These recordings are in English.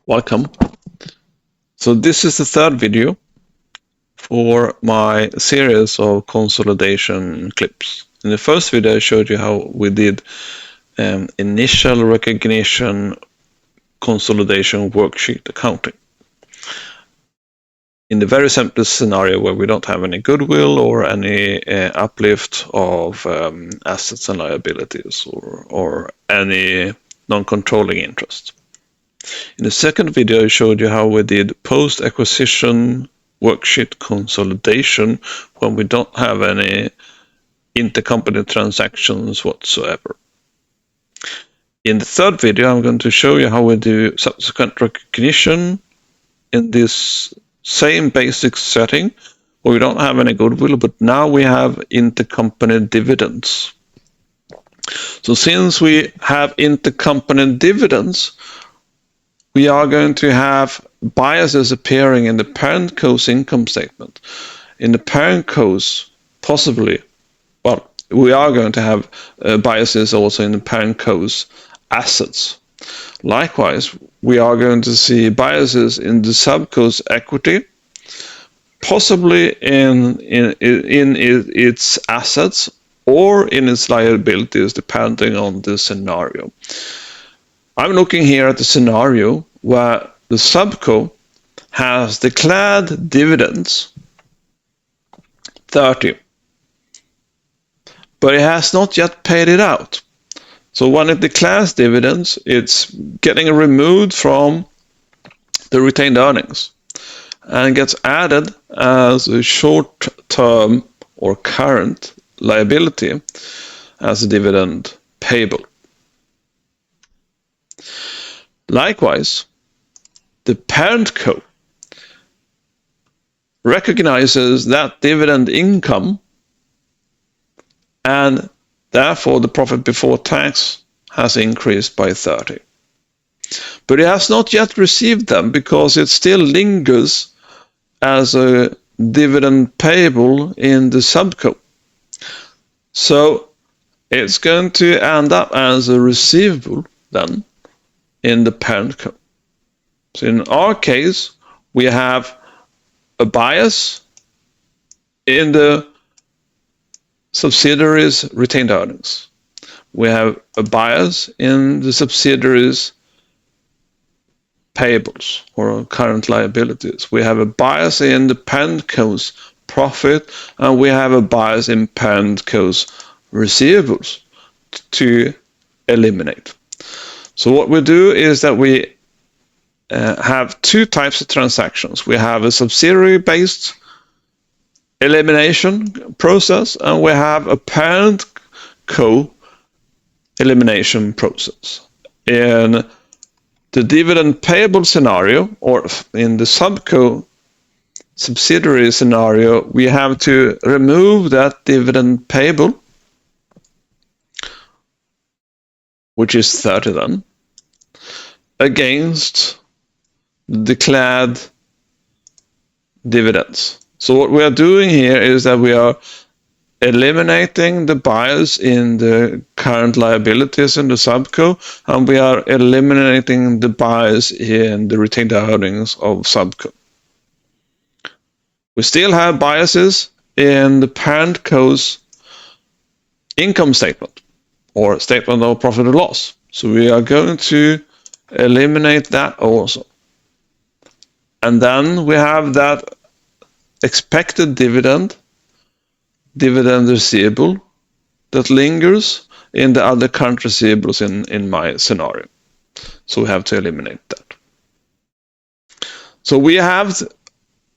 Welcome. So this is the third video for my series of consolidation clips. In the first video I showed you how we did initial recognition consolidation worksheet accounting. In the very simplest scenario where we don't have any goodwill or any uplift of assets and liabilities or any non-controlling interest. In the second video I showed you how we did post-acquisition worksheet consolidation when we don't have any intercompany transactions whatsoever. In the third video I'm going to show you how we do subsequent recognition in this same basic setting where we don't have any goodwill, but now we have intercompany dividends. So since we have intercompany dividends, we are going to have biases appearing in the parent co's income statement. In the parent co's, possibly, well, we are going to have biases also in the parent co's assets. Likewise, we are going to see biases in the subco's equity, possibly in its assets or in its liabilities, depending on the scenario. I'm looking here at the scenario where the subco has declared dividends 30, but it has not yet paid it out. So when it declares dividends, it's getting removed from the retained earnings and gets added as a short-term or current liability as a dividend payable. Likewise, the parent co recognizes that dividend income, and therefore the profit before tax has increased by 30. But it has not yet received them because it still lingers as a dividend payable in the subco. So it's going to end up as a receivable then in the parent co. So in our case, we have a bias in the subsidiaries' retained earnings. We have a bias in the subsidiaries' payables or current liabilities. We have a bias in the parent co's profit, and we have a bias in parent co's receivables to eliminate. So what we do is that we have two types of transactions. We have a subsidiary-based elimination process, and we have a parent co elimination process. In the dividend payable scenario, or in the subco subsidiary scenario, we have to remove that dividend payable, which is 30 then, against declared dividends. So what we are doing here is that we are eliminating the bias in the current liabilities in the subco, and we are eliminating the bias in the retained earnings of subco. We still have biases in the parent co's income statement or statement of profit or loss. So we are going to eliminate that also. And then we have that expected dividend receivable that lingers in the other current receivables in my scenario. So we have to eliminate that. So we have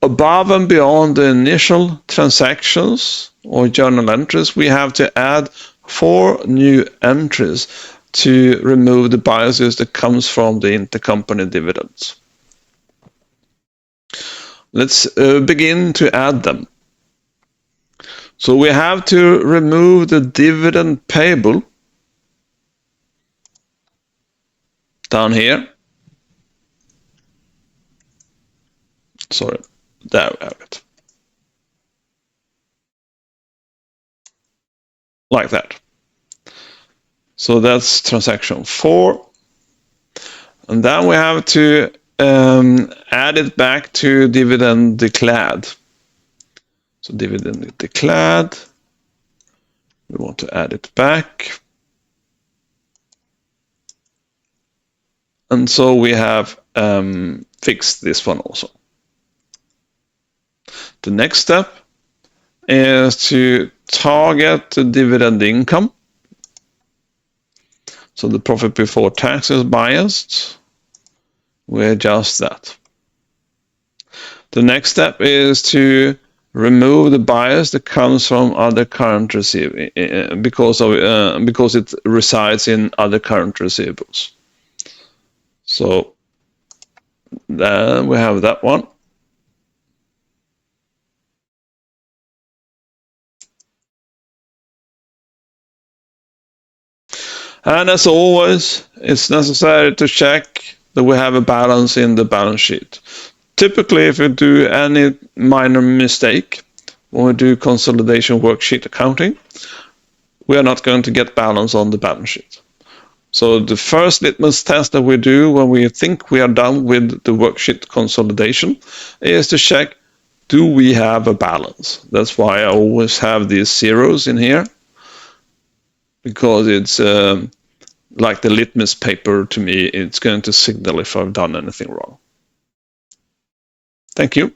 above and beyond the initial transactions or journal entries, we have to add 4 new entries to remove the biases that comes from the intercompany dividends. Let's begin to add them. So we have to remove the dividend payable down here. Sorry, there we have it. Like that. So that's transaction 4. And then we have to add it back to dividend declared. So dividend declared, we want to add it back. And so we have fixed this one also. The next step is to target the dividend income. So the profit before tax is biased. We adjust that. The next step is to remove the bias that comes from other current receivables because it resides in other current receivables. So then we have that one. And as always, it's necessary to check that we have a balance in the balance sheet. Typically, if you do any minor mistake when we do consolidation worksheet accounting, we are not going to get balance on the balance sheet. So the first litmus test that we do when we think we are done with the worksheet consolidation is to check, do we have a balance? That's why I always have these zeros in here, because it's like the litmus paper to me. It's going to signal if I've done anything wrong. Thank you.